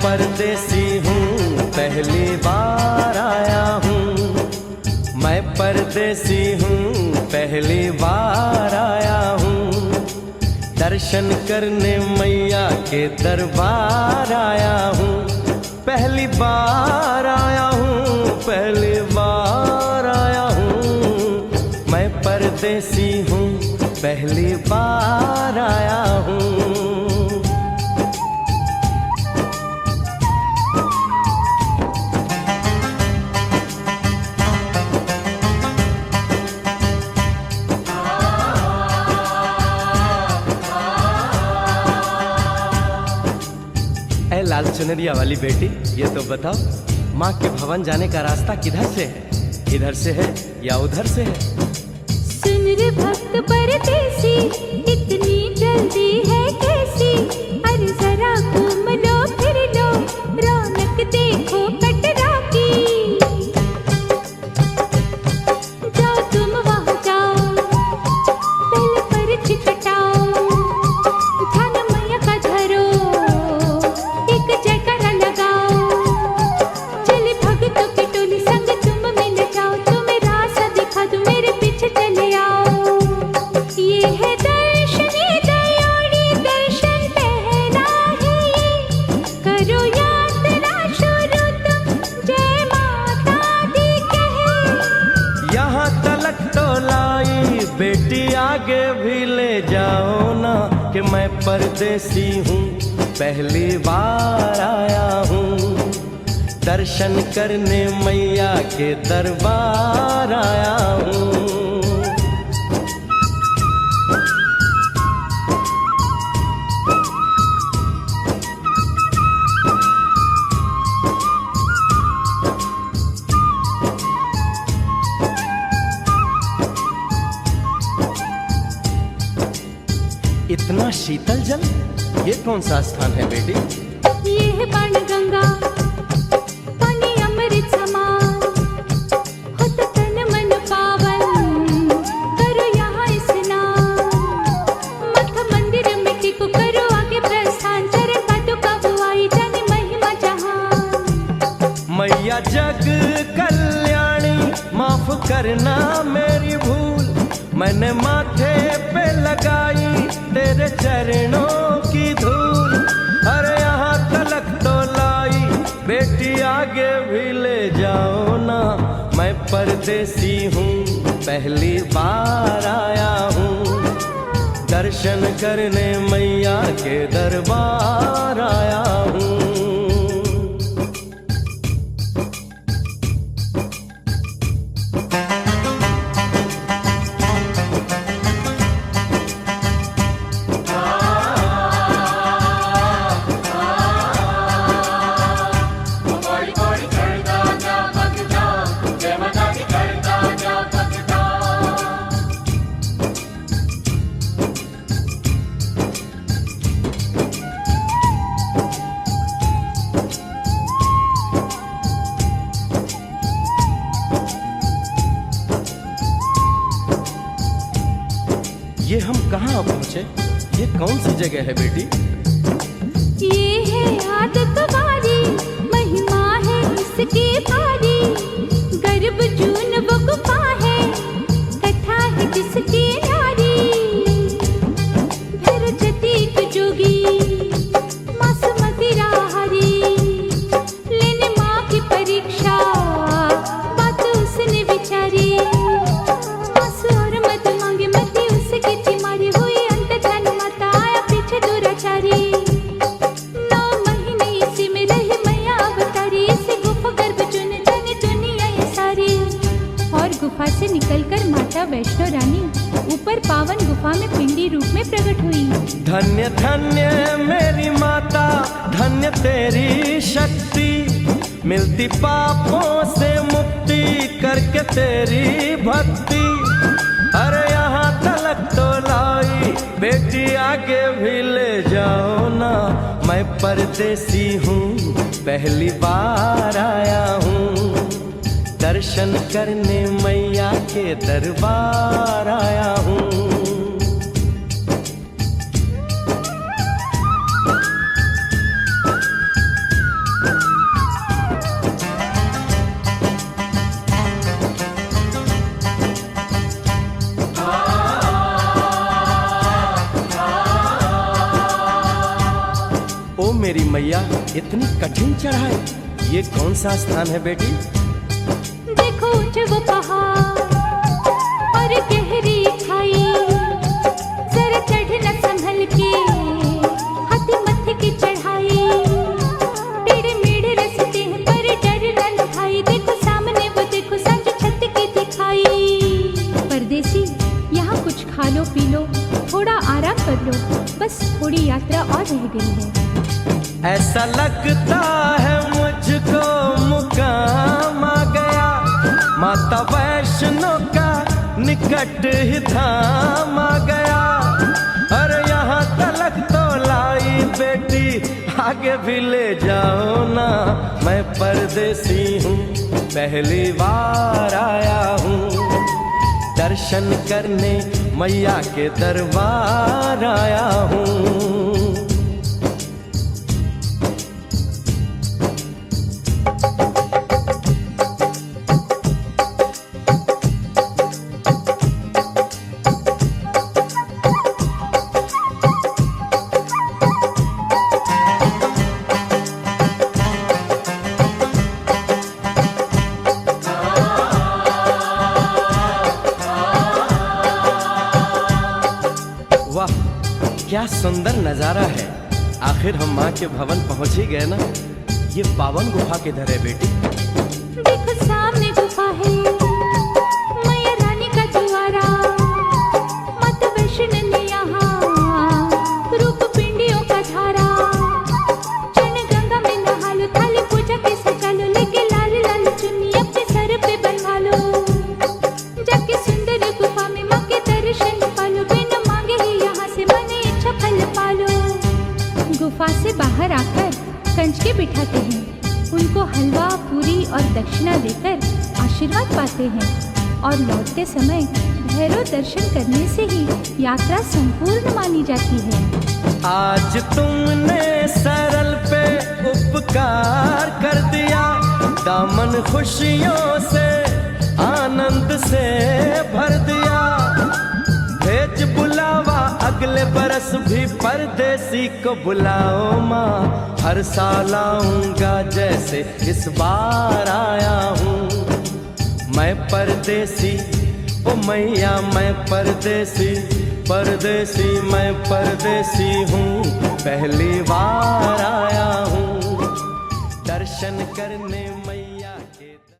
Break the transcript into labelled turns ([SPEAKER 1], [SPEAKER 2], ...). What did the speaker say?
[SPEAKER 1] परदेसी हूँ पहली बार आया हूँ, मैं परदेसी हूँ पहली बार आया हूँ, दर्शन करने मैया के दरबार आया हूँ, पहली बार आया हूँ, पहली बार आया हूँ, मैं परदेसी हूँ पहली बार आया हूँ। लाल चुनरिया वाली बेटी, ये तो बताओ माँ के भवन जाने का रास्ता किधर से है? इधर से है या उधर से है?
[SPEAKER 2] सुन रे भक्त परदेसी, इतनी जल्दी है कैसी? अरे जरा घूम लो फिर लो, रौनक देखो कटरा की। जाओ तुम वहाँ जाओ, पहले पर्ची कटाओ, ध्यान मैया का धरो, जयकारा लगाओ, चले भक्तों की टोली संग तुम मिल जाओ, तुम्हें रास्ता दिखा दूं, मेरे पीछे चले आओ। ये है दर्शनी दयोड़ी दर्शन पहला है ये, करो यात्रा शुरू तुम, जय माता दी कहे।
[SPEAKER 1] यहाँ तलक तो लाई बेटी, आगे भी ले जाओ ना, कि मैं परदेसी हूँ पहली बार आया हूँ, दर्शन करने मैया के दरबार आया हूँ। इतना शीतल जल, ये कौन सा स्थान है बेटी?
[SPEAKER 2] ये है बाण गंगा, पानी अमृत समान, होता तन मन पावन, करो यहाँ स्नान। मठ मंदिर में टिको, करो आगे प्रस्थान, चरण पादुका बुआई, जाने महिमा जहान।
[SPEAKER 1] मैया जग कल्याणी, माफ करना मेरी भूल, मैंने माथे पे लगाई तेरे चरणों की धूल। अरे यहाँ तलक तो लाई बेटी, आगे भी ले जाओ ना, मैं परदेसी हूँ पहली बार आया हूँ, दर्शन करने मैया के दरबार आया हूँ। ये हम कहाँ पहुँचे? ये कौन सी जगह है बेटी?
[SPEAKER 2] ये है आदत वारी, महिमा है इसकी भारी, गर्भ जून वो गुफा है, कथा है जिसकी नारी, भर जतीक जोगी मासुमती राहरी, लेने माँ की परीक्षा बात उसने विचारी, गुफा से निकलकर माता वैष्णो रानी ऊपर पावन गुफा में पिंडी रूप में प्रकट हुई।
[SPEAKER 1] धन्य धन्य मेरी माता, धन्य तेरी शक्ति, मिलती पापों से मुक्ति करके तेरी भक्ति। अरे यहाँ तलक तो लाई बेटी, आगे भी ले जाओ ना, मैं परदेसी हूँ पहली बार आया हूँ, दर्शन करने मैया के दरबार आया हूँ। ओ मेरी मैया, इतनी कठिन चढ़ाई, ये कौन सा स्थान है बेटी?
[SPEAKER 2] देखो ऊंचे वो पहाड़ और गहरी खाई, जरा चढ़ना संभल के, हाथी मत्थे की चढ़ाई। टेढ़े मेढ़े रास्ते हैं पर डर न लो भाई, देखो सामने वो देखो सांझ छत की दिखाई। परदेसी यहाँ कुछ खा लो पी लो, थोड़ा आराम कर लो, बस थोड़ी यात्रा और रह गई है।
[SPEAKER 1] ऐसा लगता है मुझको मुकाम आ गया, माता वैष्णो का निकट ही धाम आ गया। अरे यहाँ तलक तो लाई बेटी, आगे भी ले जाओ ना, मैं परदेसी हूँ, पहली बार आया हूँ। दर्शन करने मैया के दरबार आया हूँ। वाह, क्या सुंदर नजारा है। आखिर हम माँ के भवन पहुंच ही गए ना। ये पावन गुफा किधर है बेटी?
[SPEAKER 2] देखो सामने गुफा है, मैया रानी का द्वारा। माता वैष्णो ने यहाँ रूप पिंडियों का धारा। चरण गंगा में नहा लो, थाली पूजा के सजा लो, लेके लाल लाल चुन्नी अपने सर पे बनवा लो। जाके सुंदर गुफा में माँ के दर्शन पालो, बिना मांगे ही यहाँ से मने इच्छा फल पालो। गुफा से बाहर आकर कंचके बिठाते हैं, उनको हलवा पूरी और दक्षिणा देकर आशीर्वाद पाते हैं और लौटते समय भैरव दर्शन करने से ही यात्रा संपूर्ण मानी जाती है।
[SPEAKER 1] आज तुमने सरल पे उपकार कर दिया, दामन खुशियों से आनंद से भर दिया। भेज बुलावा अगले बरस भी परदेसी को बुलाओ माँ, हर साल आऊंगा जैसे इस बार आया हूँ। मैं परदेसी, ओ मैया मैं परदेसी, परदेसी मैं परदेसी हूँ, पहली बार आया हूँ। दर्शन करने